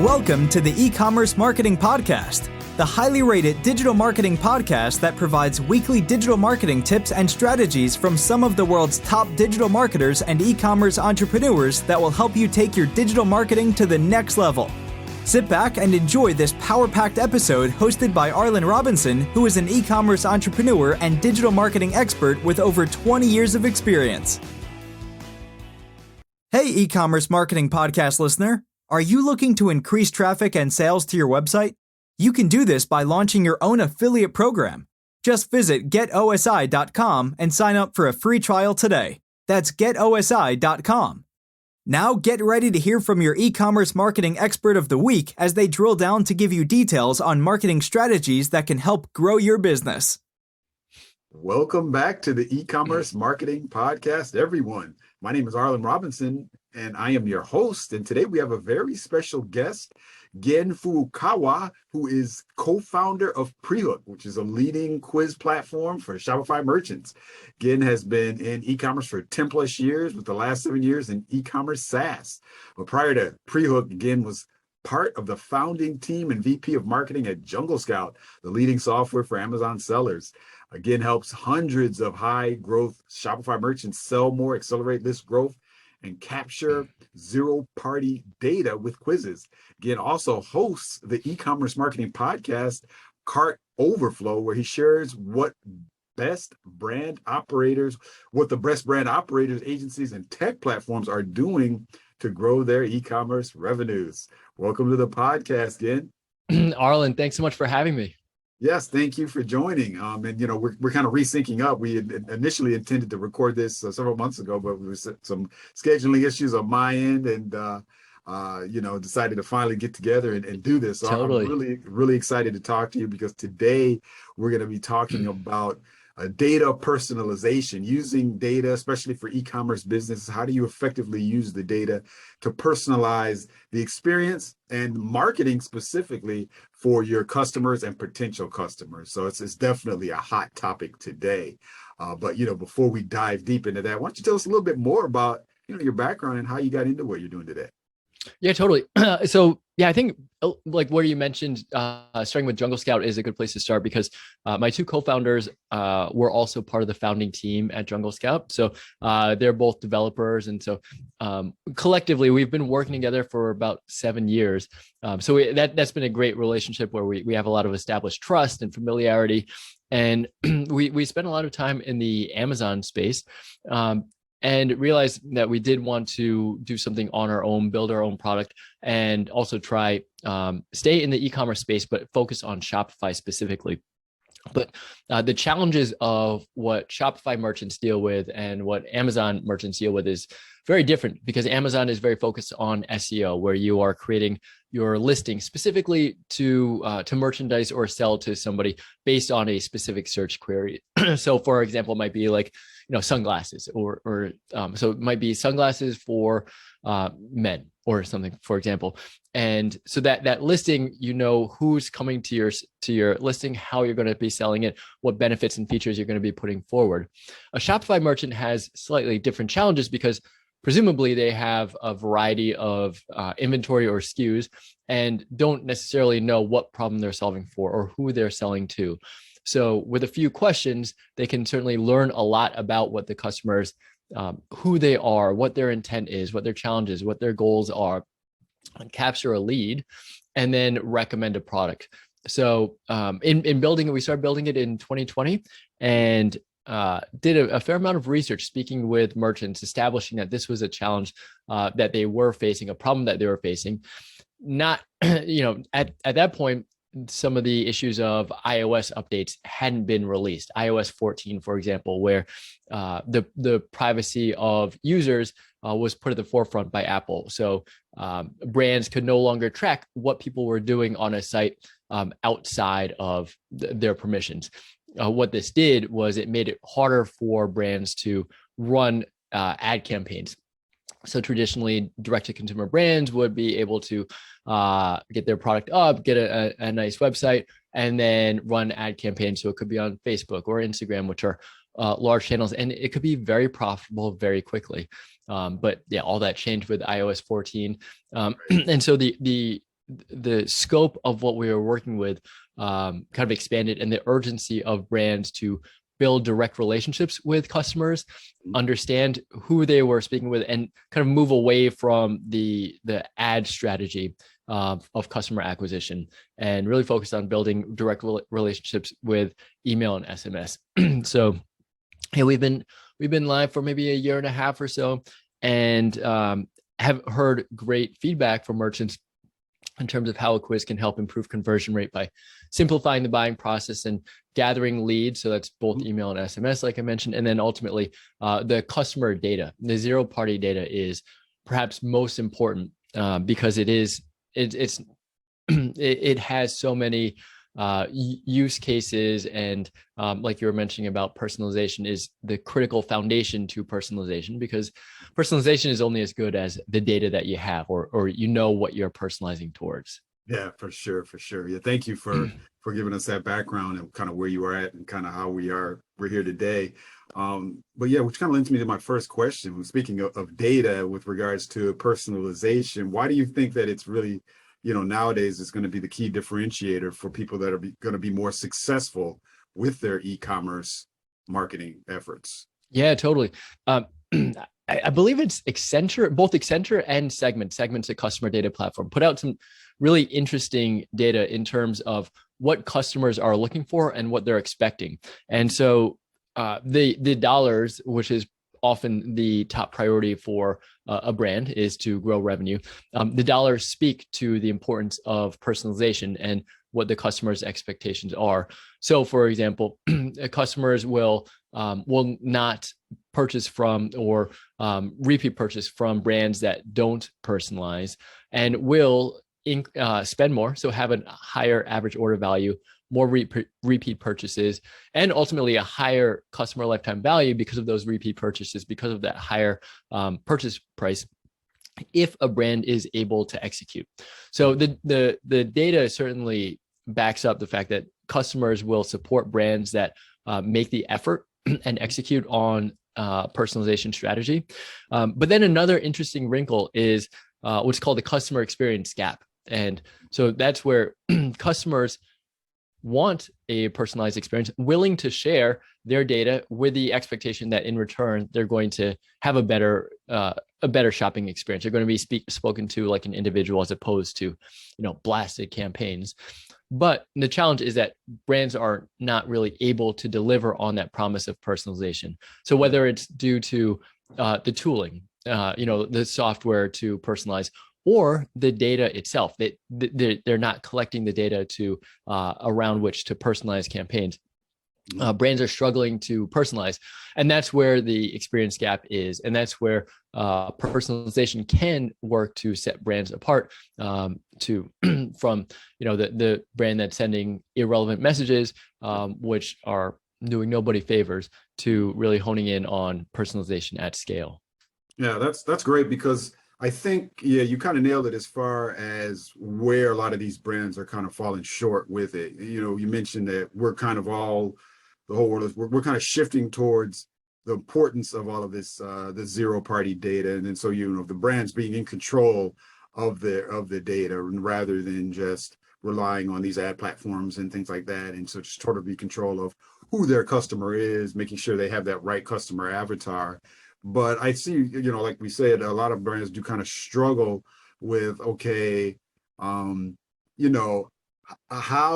Welcome to the Ecommerce Marketing Podcast, the highly rated digital marketing podcast that provides weekly digital marketing tips and strategies from some of the world's top digital marketers and e-commerce entrepreneurs that will help you take your digital marketing to the next level. Sit back and enjoy this power-packed episode hosted by Arlen Robinson, who is an e-commerce entrepreneur and digital marketing expert with over 20 years of experience. Hey, e-commerce marketing podcast listener. Are you looking to increase traffic and sales to your website? You can do this by launching your own affiliate program. Just visit getosi.com and sign up for a free trial today. That's getosi.com. Now get ready to hear from your e-commerce marketing expert of the week as they drill down to give you details on marketing strategies that can help grow your business. Welcome back to the E-commerce Marketing Podcast, everyone. My name is Arlen Robinson, and I am your host. And today we have a very special guest, Gen Furukawa, who is co-founder of Prehook, which is a leading quiz platform for Shopify merchants. Gen has been in e-commerce for 10 plus years, with the last 7 years in e-commerce SaaS. But prior to Prehook, Gen was part of the founding team and VP of marketing at Jungle Scout, the leading software for Amazon sellers. Again, helps hundreds of high growth Shopify merchants sell more, accelerate list growth, and capture zero-party data with quizzes. Again, also hosts the e-commerce marketing podcast, Cart Overflow, where he shares what the best brand operators, agencies, and tech platforms are doing to grow their e-commerce revenues. Welcome to the podcast, Gen. Arlen, thanks so much for having me. Yes, thank you for joining. We're kind of resyncing up. We had initially intended to record this several months ago, but there was some scheduling issues on my end, and decided to finally get together and do this. So Totally. I'm really, really excited to talk to you because today we're going to be talking about data personalization, using data, especially for e-commerce businesses. How do you effectively use the data to personalize the experience and marketing specifically for your customers and potential customers? So it's definitely a hot topic today. But before we dive deep into that, why don't you tell us a little bit more about your background and how you got into what you're doing today? Yeah, totally. I think like where you mentioned, starting with Jungle Scout is a good place to start because my two co-founders were also part of the founding team at Jungle Scout. So they're both developers. And so collectively, we've been working together for about 7 years. That's been a great relationship where we have a lot of established trust and familiarity. And we spent a lot of time in the Amazon space. And realized that we did want to do something on our own, build our own product, and also try stay in the e-commerce space, but focus on Shopify specifically. But the challenges of what Shopify merchants deal with and what Amazon merchants deal with is very different because Amazon is very focused on SEO, where you are creating your listing specifically to merchandise or sell to somebody based on a specific search query. So, for example, it might be like sunglasses, or so it might be sunglasses for men or something, for example. And so that listing, who's coming to your listing, how you're going to be selling it, what benefits and features you're going to be putting forward. A Shopify merchant has slightly different challenges because presumably they have a variety of inventory or SKUs and don't necessarily know what problem they're solving for or who they're selling to. So with a few questions, they can certainly learn a lot about what the customers, who they are, what their intent is, what their challenges, what their goals are, and capture a lead, and then recommend a product. So in building it, we started building it in 2020 and did a fair amount of research, speaking with merchants, establishing that this was a challenge that they were facing, a problem that they were facing. Not, at that point, some of the issues of iOS updates hadn't been released. iOS 14, for example, where the privacy of users was put at the forefront by Apple. So brands could no longer track what people were doing on a site outside of their permissions. What this did was it made it harder for brands to run ad campaigns. So traditionally, direct-to-consumer brands would be able to get their product up, get a nice website, and then run ad campaigns. So it could be on Facebook or Instagram, which are large channels, and it could be very profitable very quickly. But yeah, all that changed with iOS 14. And so the the scope of what we were working with kind of expanded, and the urgency of brands to build direct relationships with customers, understand who they were speaking with, and kind of move away from the ad strategy of customer acquisition, and really focus on building direct relationships with email and SMS. So, hey, we've been live for maybe a year and a half or so, and have heard great feedback from merchants in terms of how a quiz can help improve conversion rate by simplifying the buying process and gathering leads. So that's both email and SMS, like I mentioned. And then ultimately, the customer data, the zero-party data, is perhaps most important because it has so many use cases, and like you were mentioning about personalization is the critical foundation to personalization, because personalization is only as good as the data that you have, or what you're personalizing towards. Yeah, for sure. Yeah, thank you for giving us that background and kind of where you are at and kind of how we're here today. But yeah, which kind of leads me to my first question. Speaking of data with regards to personalization, why do you think that it's really, nowadays it's going to be the key differentiator for people that are going to be more successful with their e-commerce marketing efforts? Yeah, totally. I believe it's Accenture, both Accenture and Segment's a customer data platform, put out some really interesting data in terms of what customers are looking for and what they're expecting. And so the dollars, which is often the top priority for a brand, is to grow revenue. The dollars speak to the importance of personalization and what the customer's expectations are. So, for example, customers will not purchase from or repeat purchase from brands that don't personalize, and will spend more, so have a higher average order value, more repeat purchases, and ultimately a higher customer lifetime value because of those repeat purchases, because of that higher purchase price, if a brand is able to execute. So the data certainly backs up the fact that customers will support brands that make the effort and execute on personalization strategy. But then another interesting wrinkle is what's called the customer experience gap. And so that's where customers want a personalized experience, willing to share their data with the expectation that in return, they're going to have a better shopping experience. They're going to be spoken to like an individual as opposed to, blasted campaigns. But the challenge is that brands are not really able to deliver on that promise of personalization. So whether it's due to the tooling, the software to personalize, or the data itself, they're not collecting the data to around which to personalize campaigns. Brands are struggling to personalize, and that's where the experience gap is, and that's where personalization can work to set brands apart from the brand that's sending irrelevant messages, which are doing nobody favors, to really honing in on personalization at scale. Yeah, that's great, because I think, you kind of nailed it as far as where a lot of these brands are kind of falling short with it. You mentioned that we're kind of the whole world is, we're kind of shifting towards the importance of all of this, the zero-party data. And then so, the brands being in control of the data rather than just relying on these ad platforms and things like that. And so just sort of be control of who their customer is, making sure they have that right customer avatar. But I see, like we said, a lot of brands do kind of struggle with, okay, how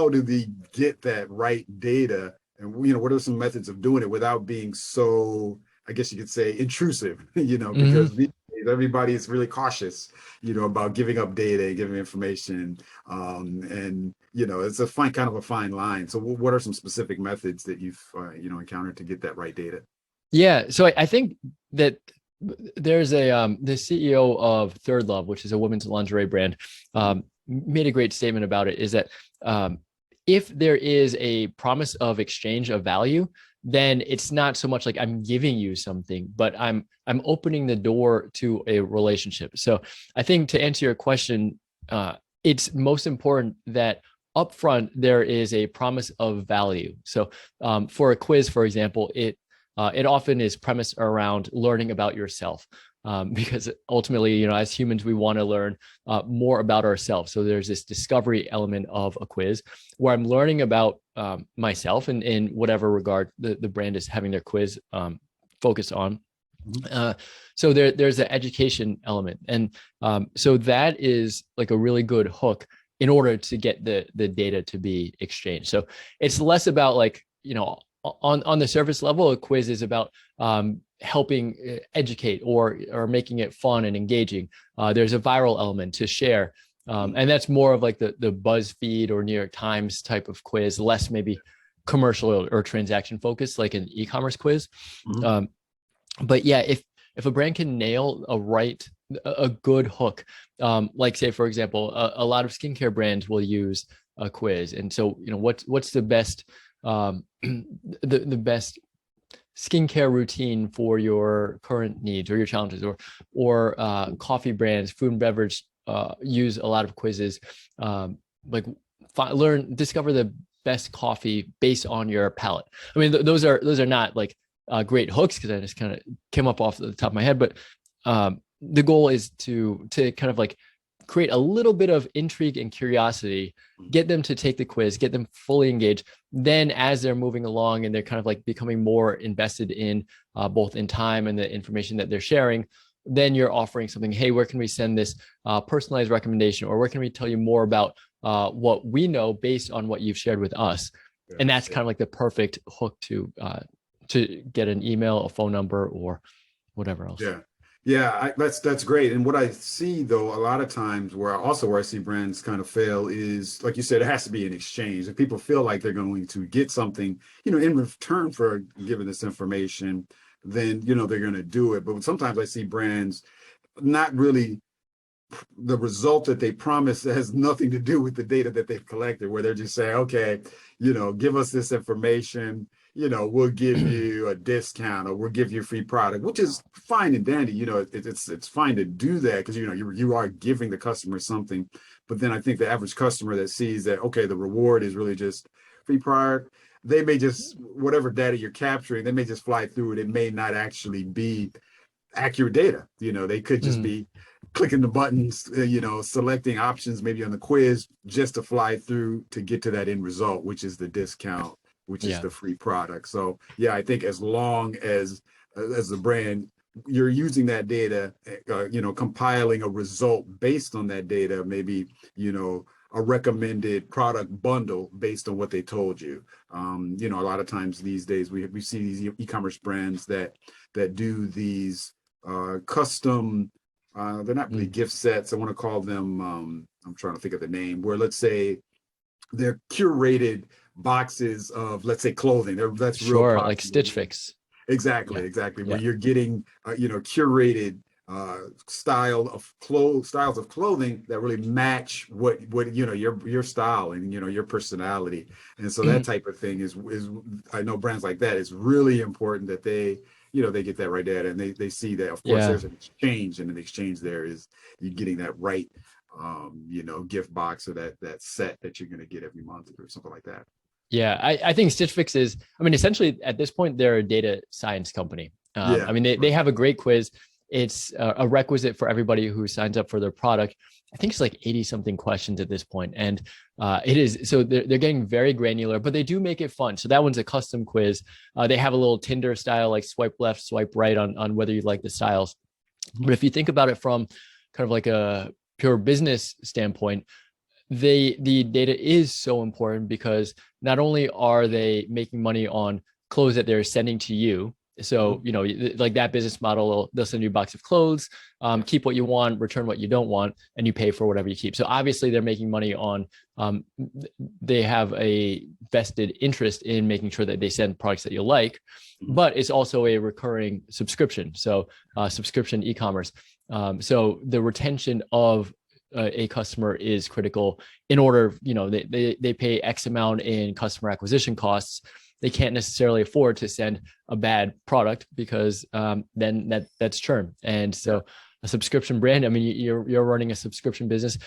do they get that right data? And, what are some methods of doing it without being so, I guess you could say, intrusive, because everybody is really cautious, about giving up data, giving information. And, it's a fine line. So what are some specific methods that you've, encountered to get that right data? Yeah. So I think that there's the CEO of Third Love, which is a women's lingerie brand, made a great statement about it, is that if there is a promise of exchange of value, then it's not so much like I'm giving you something, but I'm opening the door to a relationship. So I think, to answer your question, it's most important that upfront there is a promise of value. So for a quiz, for example, it often is premised around learning about yourself. because ultimately, as humans, we want to learn more about ourselves. So there's this discovery element of a quiz where I'm learning about myself and in whatever regard the brand is having their quiz focus on. So there's an education element. And so that is like a really good hook in order to get the data to be exchanged. So it's less about like, on the surface level, a quiz is about helping educate or making it fun and engaging. There's a viral element to share. And that's more of like the BuzzFeed or New York Times type of quiz, less maybe commercial or transaction focused, like an e-commerce quiz. But yeah, if a brand can nail a good hook, like say, for example, a lot of skincare brands will use a quiz. And so, what's the best, the best skincare routine for your current needs or your challenges, or coffee brands, food and beverage use a lot of quizzes, like discover the best coffee based on your palate. I mean, those are not like great hooks because I just kind of came up off the top of my head, but the goal is to kind of like create a little bit of intrigue and curiosity, get them to take the quiz, get them fully engaged. Then as they're moving along and they're kind of like becoming more invested in both in time and the information that they're sharing, then you're offering something. Hey, where can we send this personalized recommendation? Or where can we tell you more about what we know based on what you've shared with us? Yeah, and that's kind of like the perfect hook to get an email, a phone number, or whatever else. Yeah, that's great. And what I see though, a lot of times where I see brands kind of fail is, like you said, it has to be an exchange. If people feel like they're going to get something, in return for giving this information, then, they're going to do it. But sometimes I see brands not really, the result that they promise has nothing to do with the data that they've collected, where they're just saying, okay, give us this information, we'll give you a discount, or we'll give you a free product, which is fine and dandy. It's fine to do that because, you are giving the customer something. But then I think the average customer that sees that, okay, the reward is really just free product, they may just, whatever data you're capturing, they may just fly through it. It may not actually be accurate data. They could just be clicking the buttons, selecting options maybe on the quiz just to fly through to get to that end result, which is the discount, which is the free product. So yeah, I think as long as the brand, you're using that data, compiling a result based on that data, maybe, a recommended product bundle based on what they told you. A lot of times these days we see these e-commerce brands that do these custom, they're not really gift sets. I want to call them, I'm trying to think of the name, where let's say they're curated boxes of, let's say, clothing. That's sure, real like Stitch Fix. Exactly. Where you're getting, curated styles of clothing that really match what your style and your personality. And so that type of thing is I know brands like that, it's really important that they get that right data, and they see that, of course, there's an exchange, and in the exchange there is you getting that right gift box or that set that you're going to get every month or something like that. Yeah, I think Stitch Fix is, essentially at this point, they're a data science company. They have a great quiz. It's a requisite for everybody who signs up for their product. I think it's like 80 something questions at this point. And it is, so they're getting very granular, but they do make it fun. So that one's a custom quiz. They have a little Tinder style, like swipe left, swipe right on whether you like the styles. But if you think about it from kind of like a pure business standpoint, the data is so important because not only are they making money on clothes that they're sending to you, so like that business model, they'll send you a box of clothes, keep what you want, return what you don't want, and you pay for whatever you keep. So obviously they're making money on, they have a vested interest in making sure that they send products that you like, but it's also a recurring subscription. So subscription e-commerce. So the retention of a customer is critical. In order, they pay X amount in customer acquisition costs. They can't necessarily afford to send a bad product because then that's churn. And so a subscription brand, you're running a subscription business,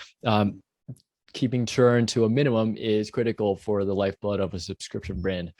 keeping churn to a minimum is critical for the lifeblood of a subscription brand.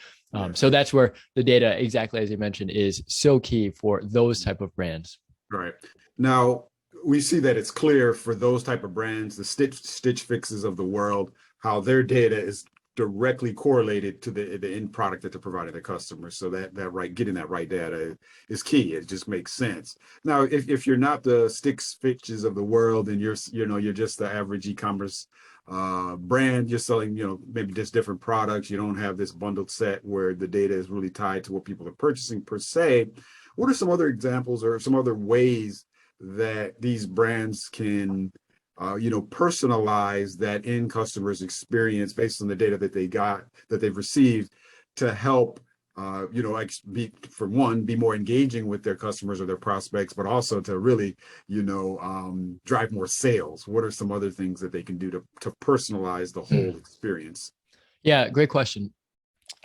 So that's where the data, exactly as you mentioned, is so key for those type of brands. Right. Now we see that it's clear for those type of brands, the Stitch Fixes of the world, how their data is directly correlated to the end product that they're providing the customers. So that right, getting that right data is key. It just makes sense. Now, if you're not the Stitch Fixes of the world and you're just the average e-commerce brand, you're selling, maybe just different products. You don't have this bundled set where the data is really tied to what people are purchasing per se. What are some other examples or some other ways that these brands can, personalize that end customer's experience based on the data that they've received to help, be more engaging with their customers or their prospects, but also to really, drive more sales? What are some other things that they can do to personalize the whole experience? Yeah, great question.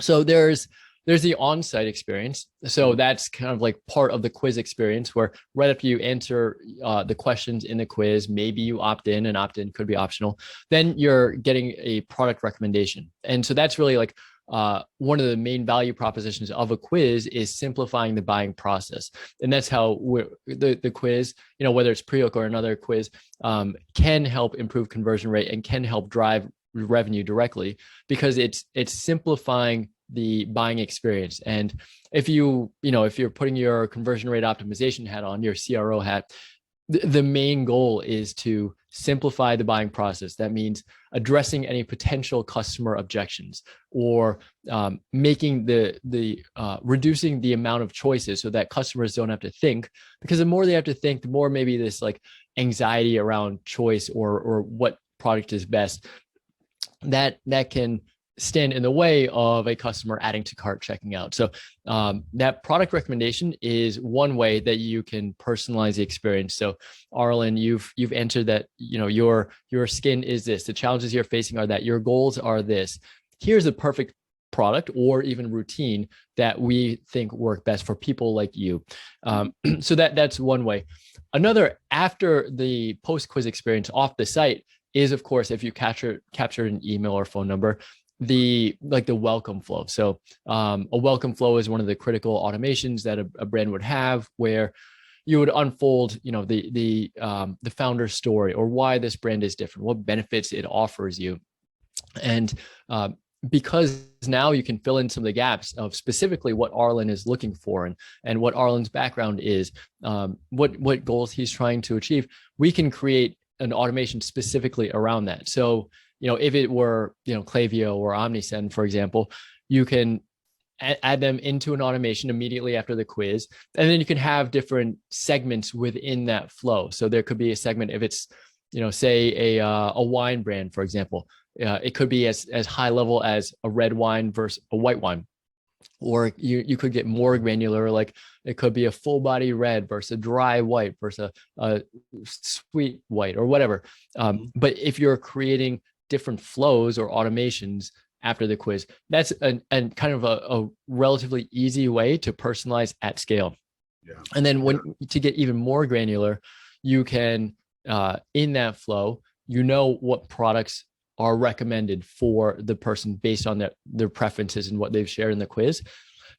So there's the on-site experience. So that's kind of like part of the quiz experience, where right after you answer the questions in the quiz, maybe you opt in, and opt in could be optional. Then you're getting a product recommendation. And so that's really like one of the main value propositions of a quiz is simplifying the buying process. And that's how the quiz, whether it's Prehook or another quiz, can help improve conversion rate and can help drive revenue directly, because it's simplifying the buying experience. And if you're putting your conversion rate optimization hat on, your CRO hat, the main goal is to simplify the buying process. That means addressing any potential customer objections, or making reducing the amount of choices so that customers don't have to think, because the more they have to think, the more maybe this like anxiety around choice or what product is best, that can stand in the way of a customer adding to cart, checking out. So that product recommendation is one way that you can personalize the experience. So Arlen, you've answered that, your skin is this, the challenges you're facing are that, your goals are this. Here's the perfect product or even routine that we think work best for people like you. So that's one way. Another, after the post-quiz experience off the site, is of course, if you capture an email or phone number, the welcome flow. So a welcome flow is one of the critical automations that a brand would have, where you would unfold, the founder story, or why this brand is different, what benefits it offers you. And because now you can fill in some of the gaps of specifically what Arlen is looking for, and what Arlen's background is, what goals he's trying to achieve, we can create an automation specifically around that. So if it were, Klaviyo or Omnisend, for example, you can add them into an automation immediately after the quiz. And then you can have different segments within that flow. So there could be a segment, if it's, say a wine brand, for example, it could be as high level as a red wine versus a white wine. Or you could get more granular, like it could be a full body red versus a dry white versus a sweet white, or whatever. But if you're creating different flows or automations after the quiz, that's kind of a relatively easy way to personalize at scale. Yeah. And then to get even more granular, you can, in that flow, what products are recommended for the person based on their preferences and what they've shared in the quiz.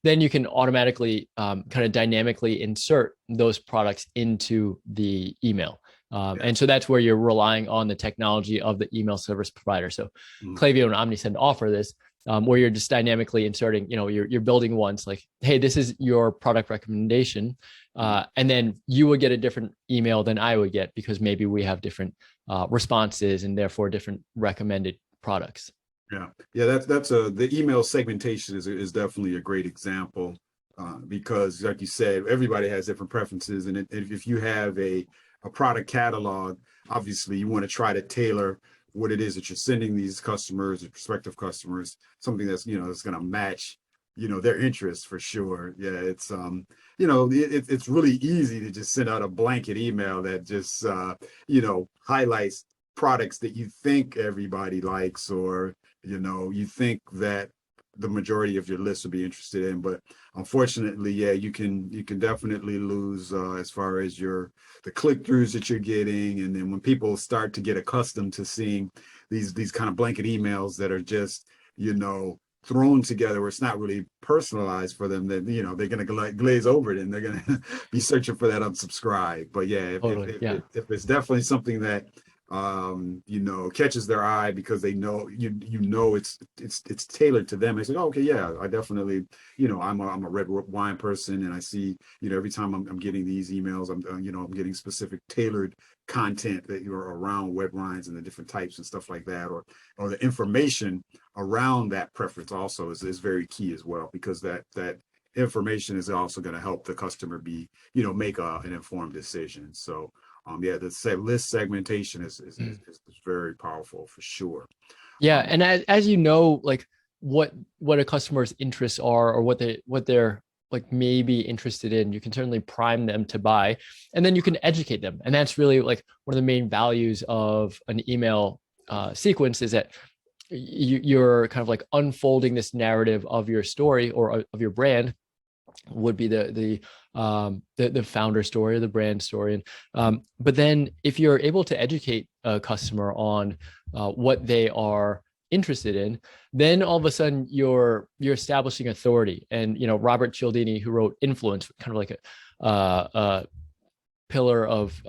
Then you can automatically kind of dynamically insert those products into the email. And so that's where you're relying on the technology of the email service provider. So Klaviyo and Omnisend offer this, where you're just dynamically inserting, you're building once, like, hey, this is your product recommendation. And then you would get a different email than I would get, because maybe we have different responses and therefore different recommended products. Yeah, that's the email segmentation is definitely a great example, because like you said, everybody has different preferences. And if you have a product catalog, obviously you want to try to tailor what it is that you're sending these customers or prospective customers, something that's, that's going to match, their interests for sure. Yeah, it's, it's really easy to just send out a blanket email that just, highlights products that you think everybody likes, or, you think that the majority of your list would be interested in. But unfortunately, yeah, you can definitely lose as far as the click-throughs that you're getting. And then when people start to get accustomed to seeing these kind of blanket emails that are just, thrown together where it's not really personalized for them, then, they're going to glaze over it and they're going to be searching for that unsubscribe. But yeah, Totally. Yeah. if it's definitely something that, catches their eye because they know, it's tailored to them. They say, oh, okay, yeah, I definitely, I'm a red wine person, and I see, every time I'm getting these emails, I'm getting specific tailored content that you're around red wines and the different types and stuff like that, or the information around that preference also is very key as well, because that information is also going to help the customer be, make an informed decision. So the list segmentation is very powerful for sure. Yeah. And as you know, like what a customer's interests are, or what they're like maybe interested in, you can certainly prime them to buy, and then you can educate them. And that's really like one of the main values of an email sequence, is that you're kind of like unfolding this narrative of your story, or of your brand, would be the founder story or the brand story. And but then if you're able to educate a customer on what they are interested in, then all of a sudden you're establishing authority. And Robert Cialdini, who wrote Influence, kind of like a pillar of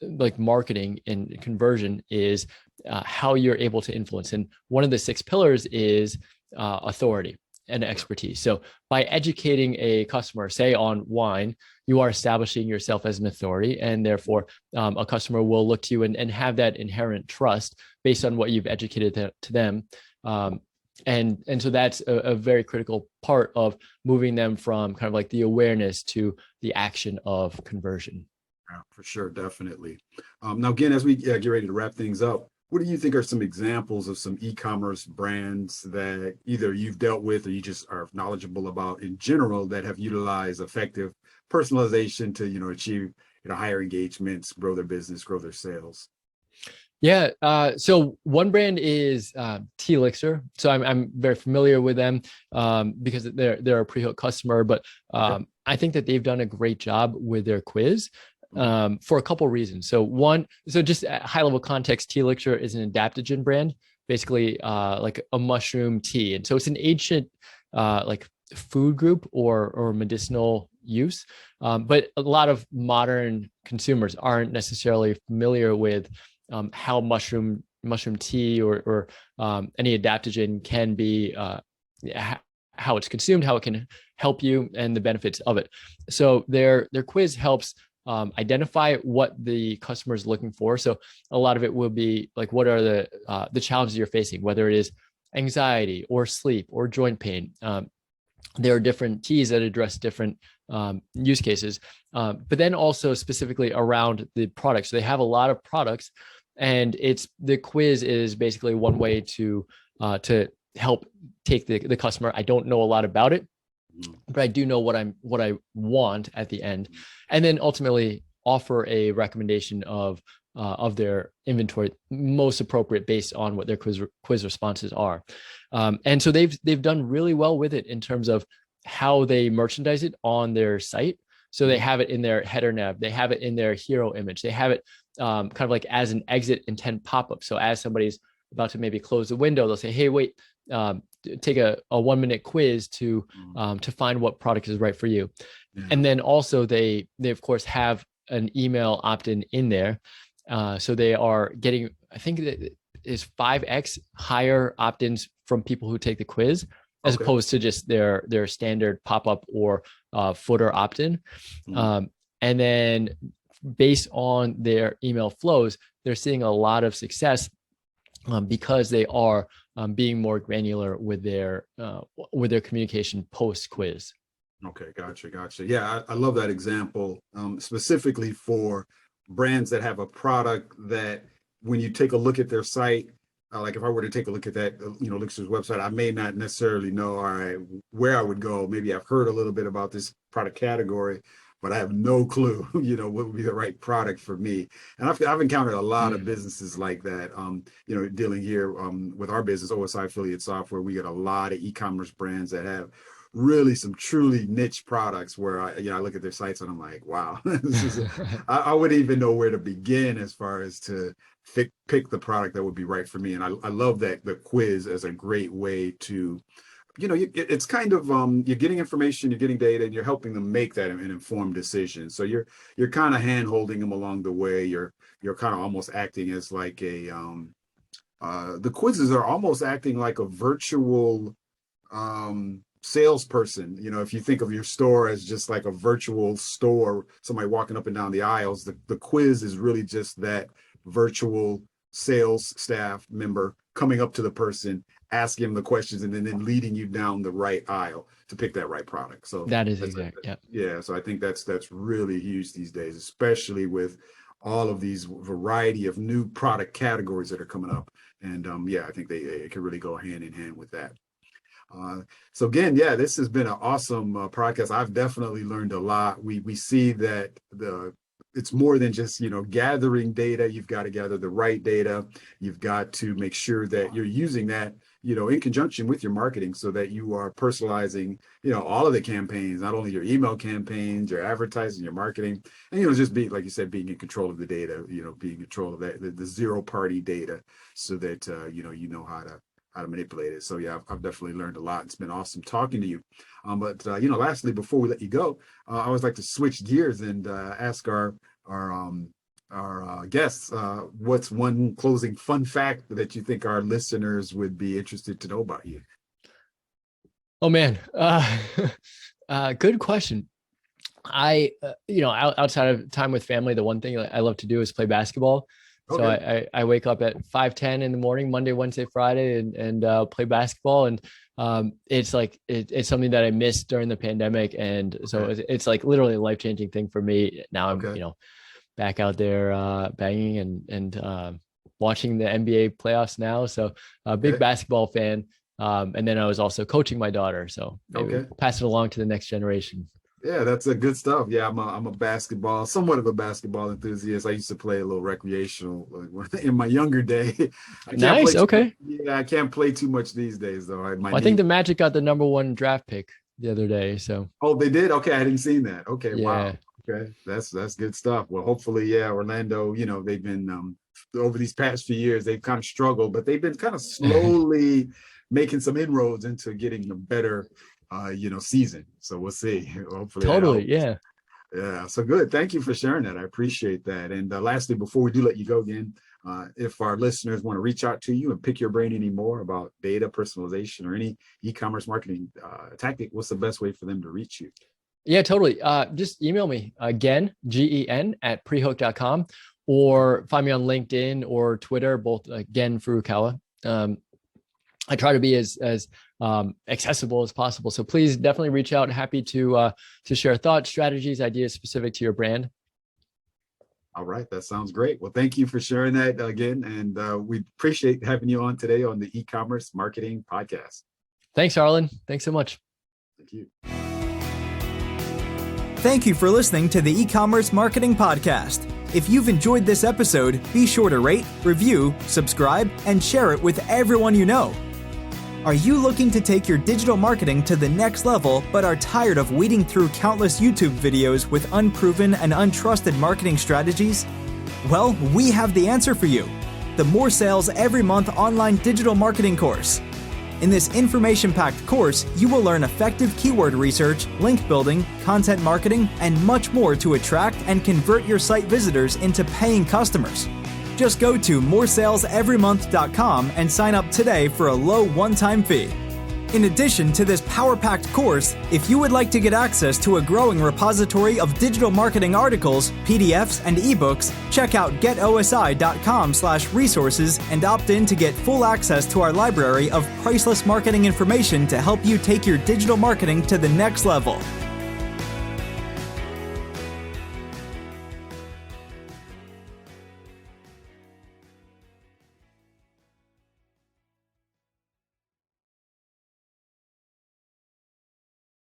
like marketing and conversion, is how you're able to influence. And one of the 6 pillars is authority and expertise. So by educating a customer, say on wine, you are establishing yourself as an authority, and therefore a customer will look to you and have that inherent trust based on what you've educated to them. And so that's a very critical part of moving them from kind of like the awareness to the action of conversion. Yeah, for sure, definitely. Now, again, as we get ready to wrap things up, what do you think are some examples of some e-commerce brands that either you've dealt with or you just are knowledgeable about in general that have utilized effective personalization to, achieve, higher engagements, grow their business, grow their sales? Yeah. So one brand is Tea Elixir. So I'm very familiar with them because they're a Prehook customer, but I think that they've done a great job with their quiz. For a couple of reasons. So just high level context, Tea Elixir is an adaptogen brand, basically like a mushroom tea. And so it's an ancient like food group or medicinal use. But a lot of modern consumers aren't necessarily familiar with how mushroom tea or any adaptogen can be, how it's consumed, how it can help you, and the benefits of it. So their quiz helps identify what the customer is looking for. So a lot of it will be like, what are the challenges you're facing, whether it is anxiety or sleep or joint pain. There are different teas that address different use cases, but then also specifically around the products. So they have a lot of products, and the quiz is basically one way to help take the customer. I don't know a lot about it, but I do know what I want at the end, and then ultimately offer a recommendation of their inventory most appropriate based on what their quiz responses are. And so they've done really well with it in terms of how they merchandise it on their site. So they have it in their header nav, they have it in their hero image, they have it kind of like as an exit intent pop-up. So as somebody's about to maybe close the window, they'll say, hey, wait, take a 1-minute quiz to find what product is right for you. Yeah. And then also they of course have an email opt-in in there. So they are getting, I think it is 5x higher opt-ins from people who take the quiz, as opposed to just their standard pop-up or footer opt-in. And then based on their email flows, they're seeing a lot of success because they are being more granular with their communication post-quiz. Okay, gotcha. Yeah, I love that example, specifically for brands that have a product that when you take a look at their site, like if I were to take a look at that, Elixir's website, I may not necessarily know, all right, where I would go. Maybe I've heard a little bit about this product category, but I have no clue, what would be the right product for me. And I've encountered a lot of businesses like that. Dealing here with our business, OSI Affiliate Software, we get a lot of e-commerce brands that have really some truly niche products where I look at their sites and I'm like, wow, I wouldn't even know where to begin as far as to pick the product that would be right for me. And I love that the quiz as a great way to it's kind of you're getting information, you're getting data, and you're helping them make that an informed decision. So you're kind of hand holding them along the way. You're kind of almost acting as like a the quizzes are almost acting like a virtual salesperson. If you think of your store as just like a virtual store, somebody walking up and down the aisles, the quiz is really just that virtual sales staff member coming up to the person, asking them the questions, and then leading you down the right aisle to pick that right product. So that is exact. Yeah. So I think that's really huge these days, especially with all of these variety of new product categories that are coming up. And I think it can really go hand in hand with that. So again, this has been an awesome podcast. I've definitely learned a lot. We see that it's more than just, gathering data. You've got to gather the right data. You've got to make sure that you're using that, in conjunction with your marketing so that you are personalizing, all of the campaigns, not only your email campaigns, your advertising, your marketing, and, just being, like you said, being in control of the data, being in control of that, the zero party data so that, you know how to manipulate it. So I've definitely learned a lot. It's been awesome talking to you. But lastly, before we let you go, I always like to switch gears and ask our guests, what's one closing fun fact that you think our listeners would be interested to know about you? Oh man, good question. I, outside of time with family, the one thing I love to do is play basketball. So I wake up at 5:10 in the morning, Monday, Wednesday, Friday, and play basketball. And it's like it's something that I missed during the pandemic, and so it's like literally a life-changing thing for me. Now I'm back out there banging and watching the NBA playoffs now. So a big basketball fan, and then I was also coaching my daughter. So maybe pass it along to the next generation. Yeah, that's a good stuff. Yeah, I'm a somewhat of a basketball enthusiast. I used to play a little recreational in my younger day. Nice. Okay. I can't play too much these days though. I think the Magic got the #1 draft pick the other day. So. Oh, they did? Okay, I didn't see that. Okay, yeah. Wow. Okay, that's good stuff. Well, hopefully, Orlando. They've been over these past few years, they've kind of struggled, but they've been kind of slowly making some inroads into getting a better. Season. So we'll see. Hopefully. Totally. Yeah. Yeah. So good. Thank you for sharing that. I appreciate that. And lastly, before we do let you go again, if our listeners want to reach out to you and pick your brain any more about data personalization or any e-commerce marketing tactic, what's the best way for them to reach you? Yeah, totally. Just email me again, Gen at Prehook.com, or find me on LinkedIn or Twitter, both Gen Furukawa. I try to be as accessible as possible. So please definitely reach out. Happy to share thoughts, strategies, ideas specific to your brand. All right. That sounds great. Well, thank you for sharing that again. And we appreciate having you on today on the E-commerce Marketing Podcast. Thanks, Arlen. Thanks so much. Thank you. Thank you for listening to the E-commerce Marketing Podcast. If you've enjoyed this episode, be sure to rate, review, subscribe, and share it with everyone you know. Are you looking to take your digital marketing to the next level but are tired of weeding through countless YouTube videos with unproven and untrusted marketing strategies? Well, we have the answer for you. The More Sales Every Month online digital marketing course. In this information-packed course, you will learn effective keyword research, link building, content marketing, and much more to attract and convert your site visitors into paying customers. Just go to moresaleseverymonth.com and sign up today for a low one-time fee. In addition to this power-packed course, if you would like to get access to a growing repository of digital marketing articles, PDFs, and ebooks, check out getosi.com/resources and opt in to get full access to our library of priceless marketing information to help you take your digital marketing to the next level.